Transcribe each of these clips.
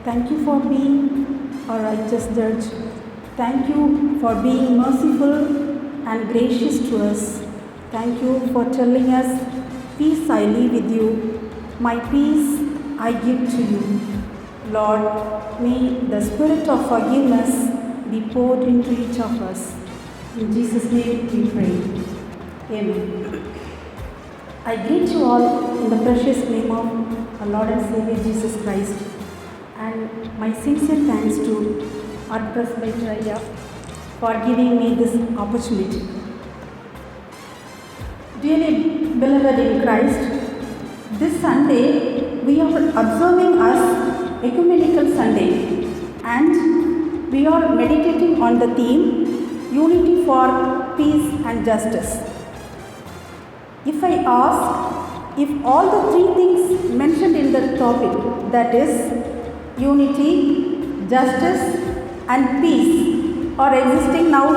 Thank you for being a righteous judge. Thank you for being merciful and gracious to us. Thank you for telling us, peace I leave with you, my peace I give to you. Lord, may the spirit of forgiveness be poured into each of us. In Jesus' name we pray. Amen. I greet you all in the precious name of our Lord and Savior Jesus Christ, and my sincere thanks to our Presbyteria for giving me this opportunity. Dearly beloved in Christ, this Sunday we are observing as Ecumenical Sunday, and we are meditating on the theme Unity for Peace and Justice. If I ask if all the three things mentioned in the topic, that is unity, justice and peace, are existing now,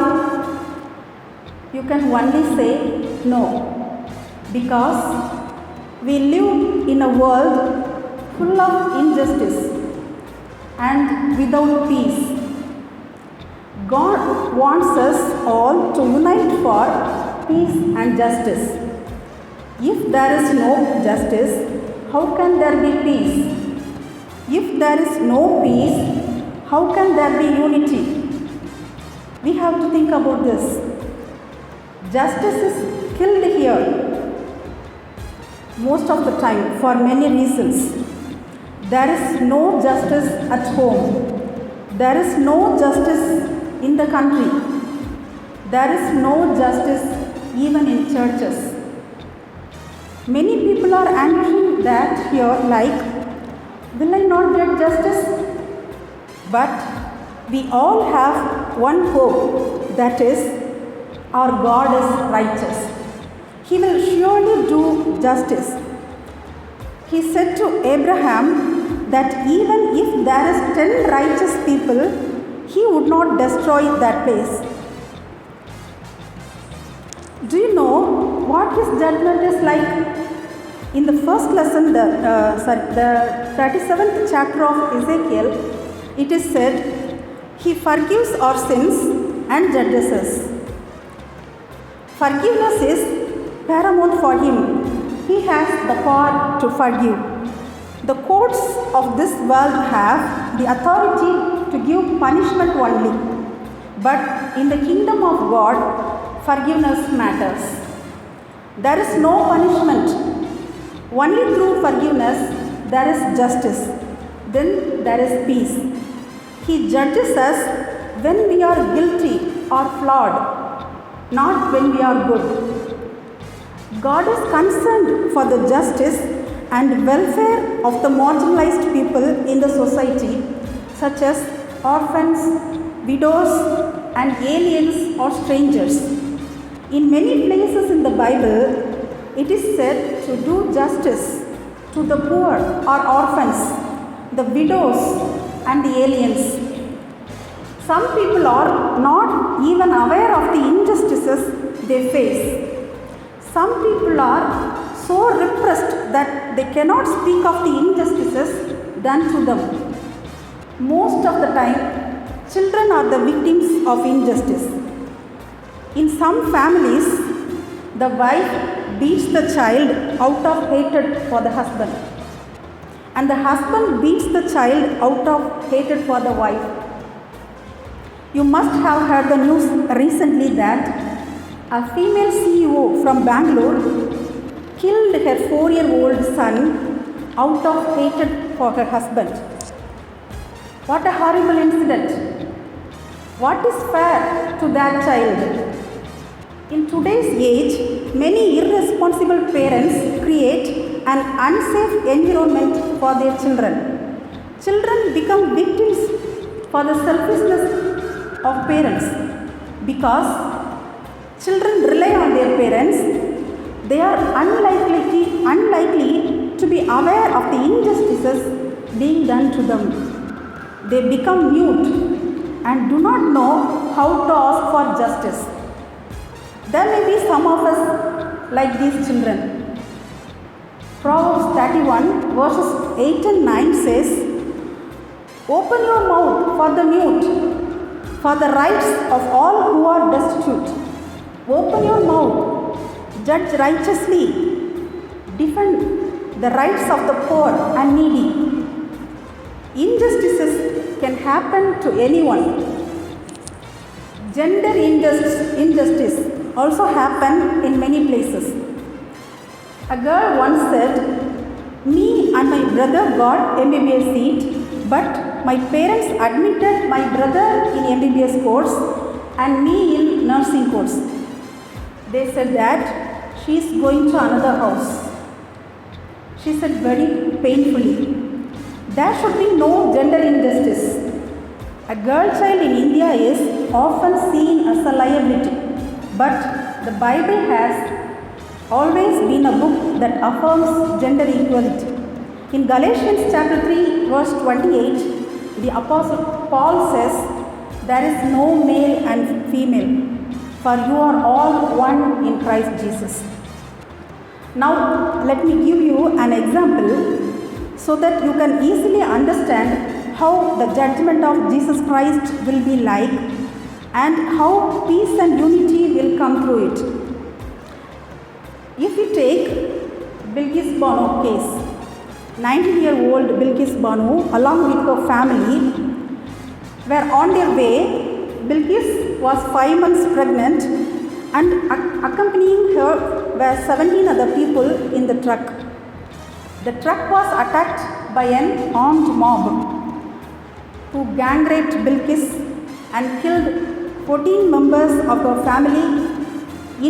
you can only say no, because we live in a world full of injustice and without peace. God wants us all to unite for peace and justice. If there is no justice, how can there be peace? If there is no peace, how can there be unity? We have to think about this. Justice is killed here most of the time for many reasons. There is no justice at home. There is no justice in the country. There is no justice even in churches. Many people are answering that here like, will I not get justice? But we all have one hope, that is, our God is righteous. He will surely do justice. He said to Abraham that even if there is 10 righteous people, he would not destroy that place. Do you know what his judgment is like? In the first lesson, the 37th chapter of Ezekiel, it is said, He forgives our sins and judges us. Forgiveness is paramount for Him. He has the power to forgive. The courts of this world have the authority to give punishment only. But in the kingdom of God, forgiveness matters. There is no punishment. Only through forgiveness there is justice. Then there is peace. He judges us when we are guilty or flawed, not when we are good. God is concerned for the justice and welfare of the marginalized people in the society, such as orphans, widows, and aliens or strangers. In many places in the Bible, it is said to do justice to the poor or orphans, the widows, and the aliens. Some people are not even aware of the injustices they face. Some people are so repressed that they cannot speak of the injustices done to them. Most of the time, children are the victims of injustice. In some families, the wife beats the child out of hatred for the husband, and the husband beats the child out of hatred for the wife. You must have heard the news recently that a female CEO from Bangalore killed her 4-year-old son out of hatred for her husband. What a horrible incident. What is fair to that child? In today's age, many irresponsible parents create an unsafe environment for their children. Children become victims for the selfishness of parents. Because children rely on their parents, they are unlikely to be aware of the injustices being done to them. They become mute and do not know how to ask for justice. There may be some of us like these children. Proverbs 31 verses 8 and 9 says, Open your mouth for the mute, for the rights of all who are destitute. Open your mouth, judge righteously, defend the rights of the poor and needy. Injustices can happen to anyone. Gender injustice also happen in many places. A girl once said, "Me and my brother got MBBS seat, but my parents admitted my brother in MBBS course and me in nursing course. They said that she is going to another house." She said very painfully, "There should be no gender injustice. A girl child in India is often seen as a liability, but the Bible has always been a book that affirms gender equality." In Galatians chapter 3 verse 28, the Apostle Paul says, "There is no male and female, for you are all one in Christ Jesus." Now let me give you an example so that you can easily understand how the judgment of Jesus Christ will be like and how peace and unity will come through it. If we take Bilkis Bano case, 19-year-old Bilkis Bano along with her family were on their way. Bilkis was 5 months pregnant and accompanying her were 17 other people in the truck. The truck was attacked by an armed mob who gang raped Bilkis and killed 14 members of her family,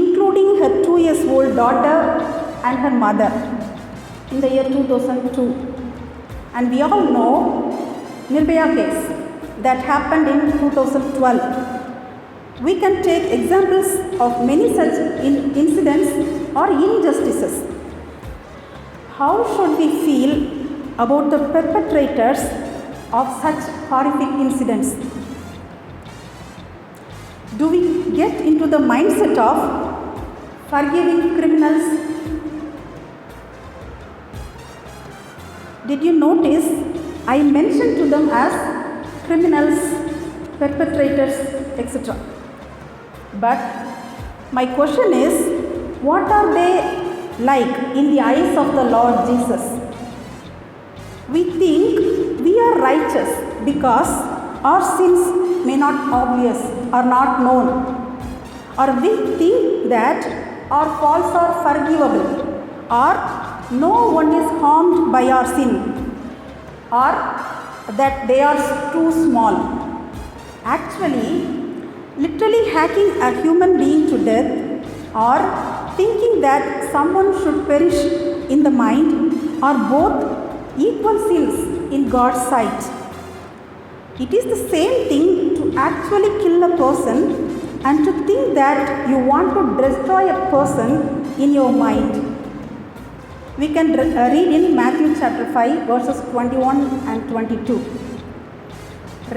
including her 2-year-old daughter and her mother, in the year 2002. And we all know Nirbhaya case that happened in 2012. We can take examples of many such incidents or injustices. How should we feel about the perpetrators of such horrific incidents? Do we get into the mindset of forgiving criminals? Did you notice I mentioned to them as criminals, perpetrators, etc. But my question is, what are they like in the eyes of the Lord Jesus? We think we are righteous because our sins may not obvious or not known, or we think that our faults are forgivable, or no one is harmed by our sin, or that they are too small. Actually, literally hacking a human being to death or thinking that someone should perish in the mind are both equal sins in God's sight. It is the same thing to actually kill a person and to think that you want to destroy a person in your mind. We can read in Matthew chapter 5 verses 21 and 22.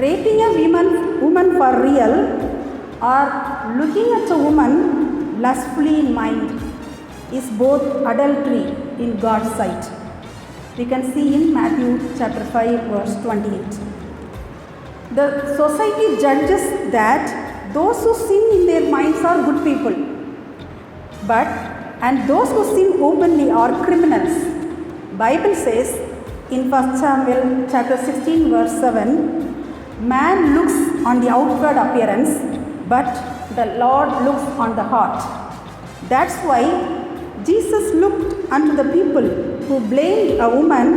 Raping a woman for real or looking at a woman lustfully in mind is both adultery in God's sight. We can see in Matthew chapter 5 verse 28. The society judges that those who sin in their minds are good people, and those who sin openly are criminals. Bible says in 1 Samuel chapter 16 verse 7, "Man looks on the outward appearance, but the Lord looks on the heart." That's why Jesus looked unto the people who blamed a woman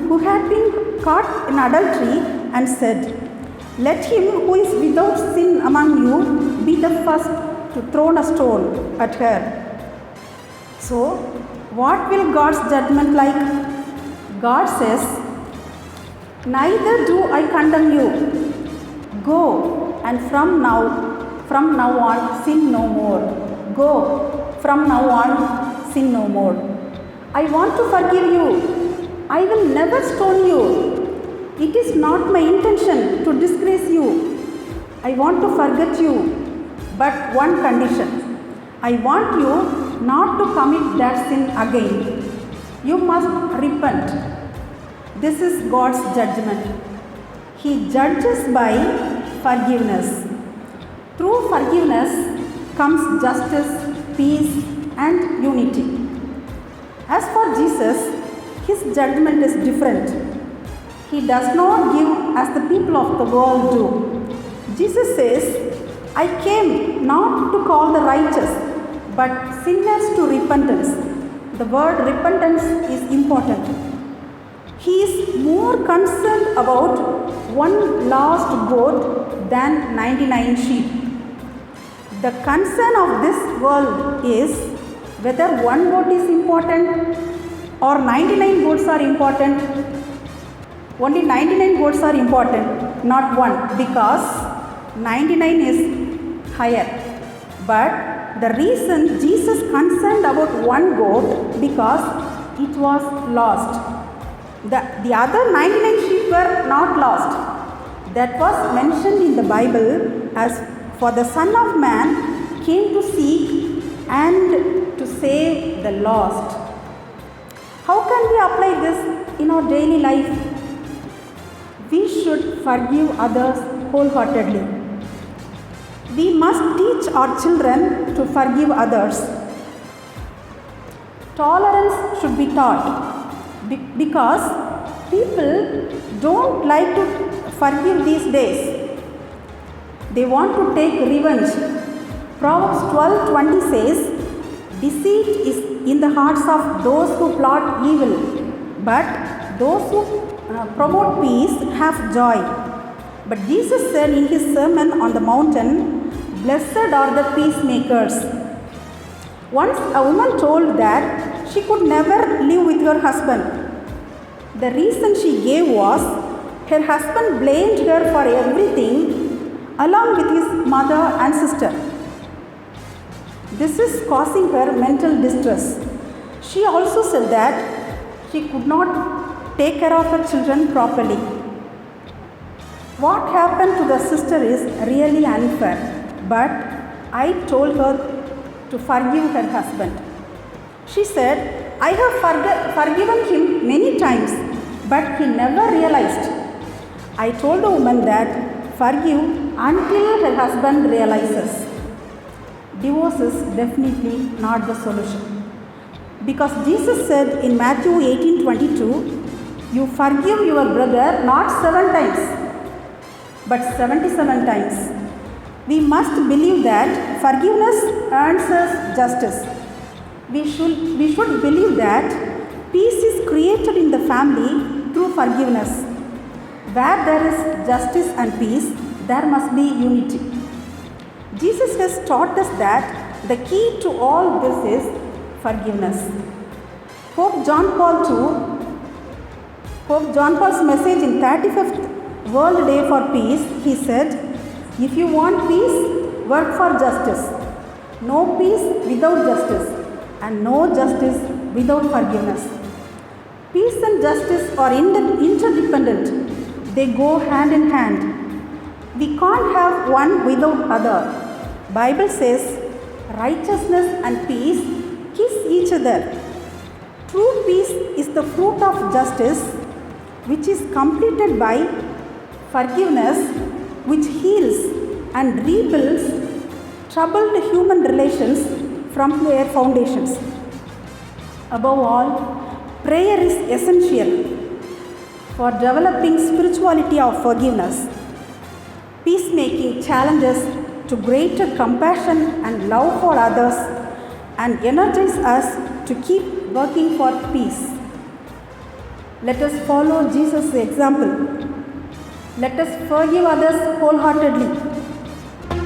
who had been caught in adultery and said, "Let him who is without sin among you be the first to throw a stone at her." So, what will God's judgment like? God says, "Neither do I condemn you. Go, and from now on sin no more. Go, from now on sin no more. I want to forgive you. I will never stone you. It is not my intention to disgrace you. I want to forget you, but one condition. I want you not to commit that sin again. You must repent." This is God's judgment. He judges by forgiveness. Through forgiveness comes justice, peace, and unity. As for Jesus, his judgment is different. He does not give as the people of the world do. Jesus says, I came not to call the righteous, but sinners to repentance. The word repentance is important. He is more concerned about one lost goat than 99 sheep. The concern of this world is whether one goat is important or 99 goats are important. Only 99 goats are important, not one, because 99 is higher. But the reason Jesus concerned about one goat because it was lost. The other 99 sheep were not lost. That was mentioned in the Bible as for the Son of Man came to seek and to save the lost. How can we apply this in our daily life? We should forgive others wholeheartedly. We must teach our children to forgive others. Tolerance should be taught because people don't like to forgive these days. They want to take revenge. Proverbs 12:20 says, deceit is in the hearts of those who plot evil, but those who promote peace have joy. But Jesus said in his sermon on the mountain, blessed are the peacemakers. Once a woman told that she could never live with her husband. The reason she gave was her husband blamed her for everything along with his mother and sister. This is causing her mental distress. She also said that she could not take care of her children properly. What happened to the sister is really unfair, but I told her to forgive her husband. She said, I have forgiven him many times, but he never realized. I told the woman that forgive until her husband realizes. Divorce is definitely not the solution. Because Jesus said in Matthew 18:22, you forgive your brother not 7 times, but 77 times. We must believe that forgiveness earns us justice. We should believe that peace is created in the family through forgiveness. Where there is justice and peace, there must be unity. Jesus has taught us that the key to all this is forgiveness. Pope John Paul's message in 35th World Day for Peace, he said, if you want peace, work for justice. No peace without justice, and no justice without forgiveness. Peace and justice are interdependent. They go hand in hand. We can't have one without other. Bible says, righteousness and peace kiss each other. True peace is the fruit of justice, which is completed by forgiveness, which heals and rebuilds troubled human relations from their foundations. Above all, prayer is essential for developing spirituality of forgiveness. Peacemaking challenges to greater compassion and love for others and energize us to keep working for peace. Let us follow Jesus' example. Let us forgive others wholeheartedly.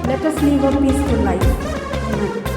Let us live a peaceful life. Amen.